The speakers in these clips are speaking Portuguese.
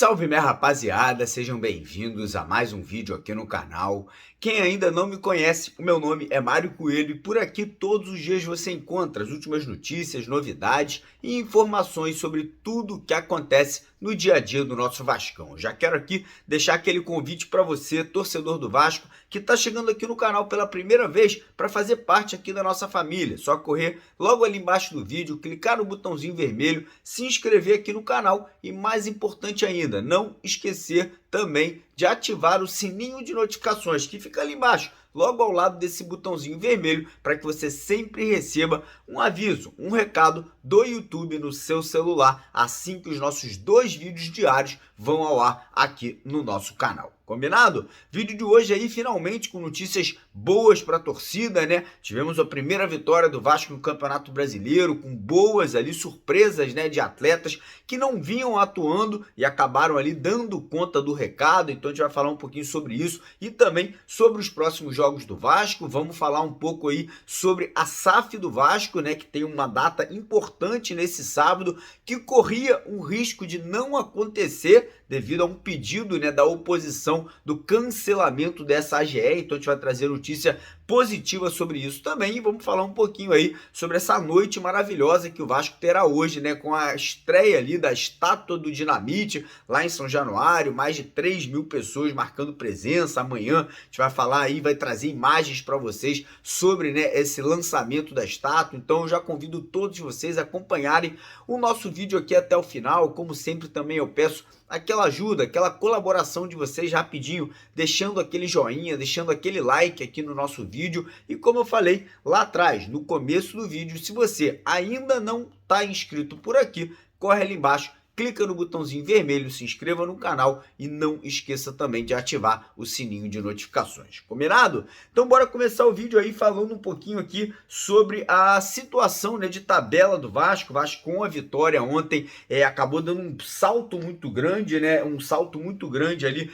Salve minha rapaziada, sejam bem-vindos a mais um vídeo aqui no canal. Quem ainda não me conhece, o meu nome é Mário Coelho e por aqui todos os dias você encontra as últimas notícias, novidades e informações sobre tudo o que acontece no dia a dia do nosso Vascão. Já quero aqui deixar aquele convite para você, torcedor do Vasco, que está chegando aqui no canal pela primeira vez para fazer parte aqui da nossa família. Só correr logo ali embaixo do vídeo, clicar no botãozinho vermelho, se inscrever aqui no canal e mais importante ainda, não esquecer também de ativar o sininho de notificações que fica ali embaixo, logo ao lado desse botãozinho vermelho, para que você sempre receba um aviso, um recado do YouTube no seu celular, assim que os nossos 2 vídeos diários vão ao ar aqui no nosso canal. Combinado? Vídeo de hoje aí finalmente com notícias boas para a torcida, né? Tivemos a primeira vitória do Vasco no Campeonato Brasileiro, com boas ali surpresas, né, de atletas que não vinham atuando e acabaram ali dando conta do recado. Então a gente vai falar um pouquinho sobre isso e também sobre os próximos jogos do Vasco. Vamos falar um pouco aí sobre a SAF do Vasco, né, que tem uma data importante nesse sábado que corria um risco de não acontecer devido a um pedido, né, da oposição do cancelamento dessa AGE. Então a gente vai trazer notícia positiva sobre isso também e vamos falar um pouquinho aí sobre essa noite maravilhosa que o Vasco terá hoje, né, com a estreia ali da Estátua do Dinamite lá em São Januário, mais de 3.000 pessoas marcando presença. Amanhã a gente vai falar aí, vai trazer imagens para vocês sobre, né, esse lançamento da estátua. Então eu já convido todos vocês a acompanharem o nosso vídeo aqui até o final. Como sempre também eu peço aquela ajuda, aquela colaboração de vocês rapidinho, deixando aquele joinha, deixando aquele like aqui no nosso vídeo. E como eu falei lá atrás, no começo do vídeo, se você ainda não está inscrito por aqui, corre ali embaixo, clica no botãozinho vermelho, se inscreva no canal e não esqueça também de ativar o sininho de notificações. Combinado? Então bora começar o vídeo aí falando um pouquinho aqui sobre a situação, né, de tabela do Vasco. O Vasco com a vitória ontem acabou dando um salto muito grande, né, um salto muito grande ali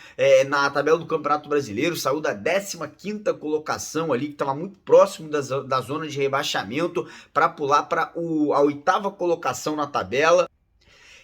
na tabela do Campeonato Brasileiro. Saiu da 15ª colocação ali, que estava muito próximo da zona de rebaixamento, para pular para a 8ª colocação na tabela.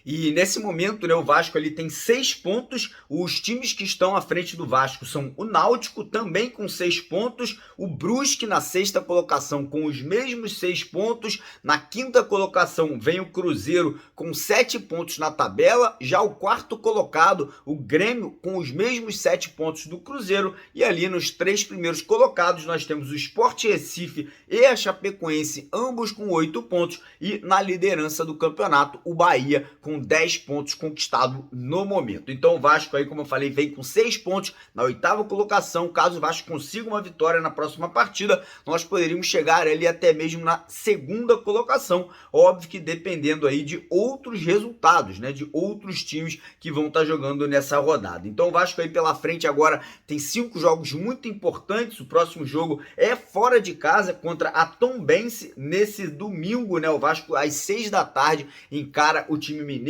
E nesse momento, né, o Vasco ali tem 6 pontos. Os times que estão à frente do Vasco são o Náutico, também com 6 pontos. O Brusque na 6ª colocação com os mesmos 6 pontos. Na 5ª colocação vem o Cruzeiro com 7 pontos na tabela. Já o 4º colocado, o Grêmio, com os mesmos 7 pontos do Cruzeiro. E ali nos 3 primeiros colocados nós temos o Sport Recife e a Chapecoense, ambos com 8 pontos. E na liderança do campeonato, o Bahia com 10 pontos conquistados no momento. Então o Vasco aí, como eu falei, vem com 6 pontos na 8ª colocação. Caso o Vasco consiga uma vitória na próxima partida, nós poderíamos chegar ali até mesmo na 2ª colocação. Óbvio que dependendo aí de outros resultados, né, de outros times que vão estar jogando nessa rodada. Então o Vasco aí pela frente agora tem 5 jogos muito importantes. O próximo jogo é fora de casa contra a Tombense nesse domingo, né? O Vasco às 6 da tarde encara o time mineiro.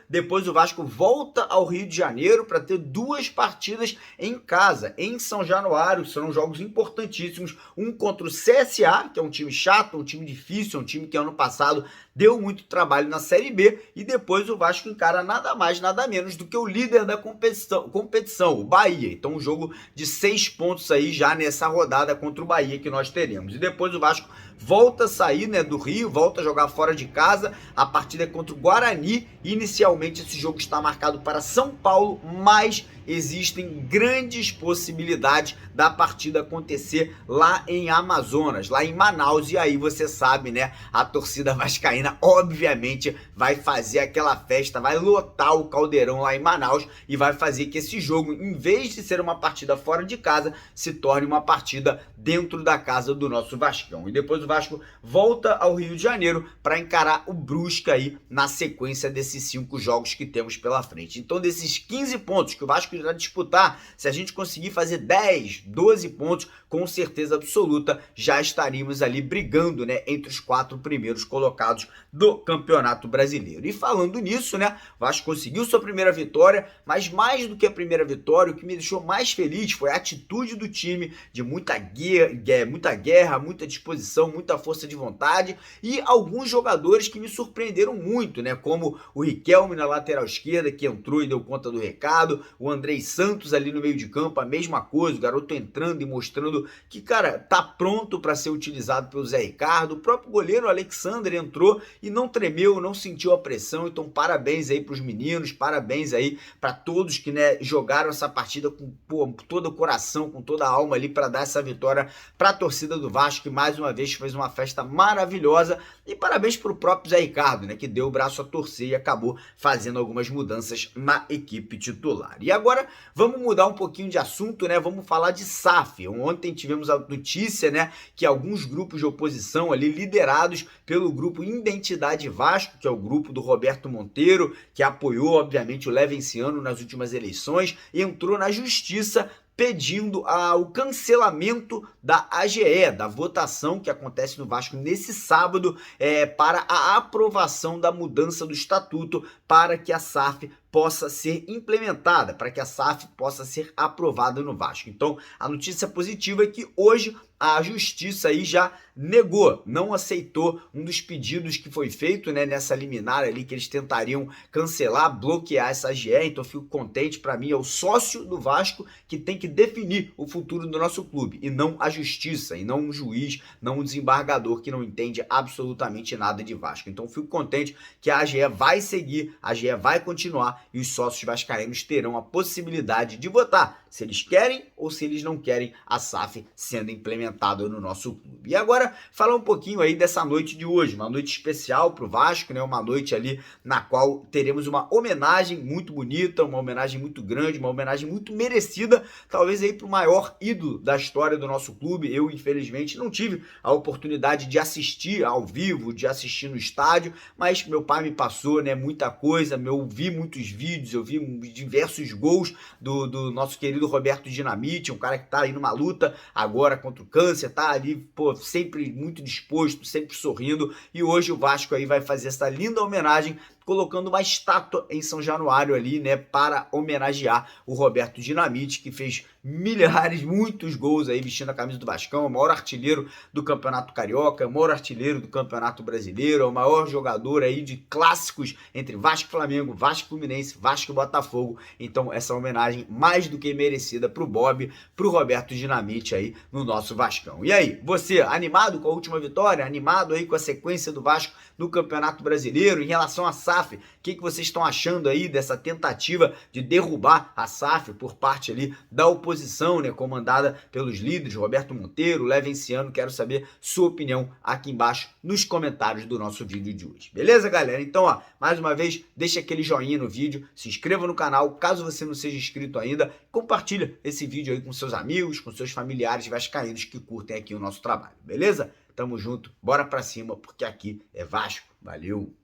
Depois o Vasco volta ao Rio de Janeiro para ter 2 partidas em casa, em São Januário. Serão jogos importantíssimos, um contra o CSA, que é um time chato, um time difícil, um time que ano passado deu muito trabalho na Série B, e depois o Vasco encara nada mais, nada menos do que o líder da competição, o Bahia. Então um jogo de 6 pontos aí já nessa rodada contra o Bahia que nós teremos. E depois o Vasco volta a sair, né, do Rio, volta a jogar fora de casa. A partida é contra o Guarani. Inicialmente esse jogo está marcado para São Paulo, mas existem grandes possibilidades da partida acontecer lá em Amazonas, lá em Manaus. E aí você sabe, né, a torcida vascaína obviamente vai fazer aquela festa, vai lotar o Caldeirão lá em Manaus e vai fazer que esse jogo, em vez de ser uma partida fora de casa, se torne uma partida dentro da casa do nosso Vascão. E depois o Vasco volta ao Rio de Janeiro para encarar o Brusque aí na sequência desses 5 jogos que temos pela frente. Então desses 15 pontos que o Vasco irá disputar, se a gente conseguir fazer 10, 12 pontos, com certeza absoluta já estaríamos ali brigando, né, entre os 4 primeiros colocados do Campeonato Brasileiro. E falando nisso, né, o Vasco conseguiu sua primeira vitória, mas mais do que a primeira vitória, o que me deixou mais feliz foi a atitude do time, de muita guerra, muita disposição, muita força de vontade, e alguns jogadores que me surpreenderam muito, né? Como o Riquelme na lateral esquerda, que entrou e deu conta do recado, o Andrei Santos ali no meio de campo, a mesma coisa, o garoto entrando e mostrando que, cara, tá pronto para ser utilizado pelo Zé Ricardo. O próprio goleiro Alexandre entrou e não tremeu, não sentiu a pressão. Então parabéns aí para os meninos, parabéns aí para todos que, né, jogaram essa partida com todo o coração, com toda a alma ali para dar essa vitória para a torcida do Vasco, que mais uma vez fez uma festa maravilhosa. E parabéns para o próprio Zé Ricardo, né, que deu o braço a torcer e acabou fazendo algumas mudanças na equipe titular. E agora vamos mudar um pouquinho de assunto, né? Vamos falar de SAF. Ontem tivemos a notícia, né, que alguns grupos de oposição ali liderados pelo grupo Identidade Vasco, que é o grupo do Roberto Monteiro, que apoiou obviamente o Levenciano nas últimas eleições, entrou na justiça pedindo o cancelamento da AGE, da votação que acontece no Vasco nesse sábado, para a aprovação da mudança do estatuto para que a SAF possa ser implementada, para que a SAF possa ser aprovada no Vasco. Então, a notícia positiva é que hoje a justiça aí já negou, não aceitou um dos pedidos que foi feito, né, nessa liminar ali, que eles tentariam cancelar, bloquear essa AGE. Então eu fico contente, para mim é o sócio do Vasco que tem que definir o futuro do nosso clube, e não a justiça, e não um juiz, não um desembargador que não entende absolutamente nada de Vasco. Então eu fico contente que a AGE vai seguir, a AGE vai continuar, e os sócios vascaínos terão a possibilidade de votar se eles querem ou se eles não querem a SAF sendo implementada no nosso clube. E agora, falar um pouquinho aí dessa noite de hoje, uma noite especial para o Vasco, né? Uma noite ali na qual teremos uma homenagem muito bonita, uma homenagem muito grande, uma homenagem muito merecida, talvez aí para o maior ídolo da história do nosso clube. Eu, infelizmente, não tive a oportunidade de assistir ao vivo, de assistir no estádio, mas meu pai me passou, né, muita coisa, eu vi muitos vídeos, eu vi diversos gols do nosso querido Roberto Dinamite, um cara que tá aí numa luta agora contra o câncer, tá ali, sempre muito disposto, sempre sorrindo, e hoje o Vasco aí vai fazer essa linda homenagem colocando uma estátua em São Januário ali, né, para homenagear o Roberto Dinamite, que fez milhares, muitos gols aí vestindo a camisa do Vascão, o maior artilheiro do Campeonato Carioca, o maior artilheiro do Campeonato Brasileiro, o maior jogador aí de clássicos entre Vasco e Flamengo, Vasco e Fluminense, Vasco e Botafogo. Então essa homenagem mais do que merecida pro Bob, pro Roberto Dinamite aí no nosso Vascão. E aí, você animado com a última vitória? Animado aí com a sequência do Vasco no Campeonato Brasileiro? Em relação a SAF, o que vocês estão achando aí dessa tentativa de derrubar a SAF por parte ali da oposição, né, comandada pelos líderes Roberto Monteiro, Levenciano? Quero saber sua opinião aqui embaixo nos comentários do nosso vídeo de hoje. Beleza, galera? Então, ó, mais uma vez, deixa aquele joinha no vídeo, se inscreva no canal, caso você não seja inscrito ainda, compartilha esse vídeo aí com seus amigos, com seus familiares vascaínos que curtem aqui o nosso trabalho, beleza? Tamo junto, bora pra cima, porque aqui é Vasco. Valeu!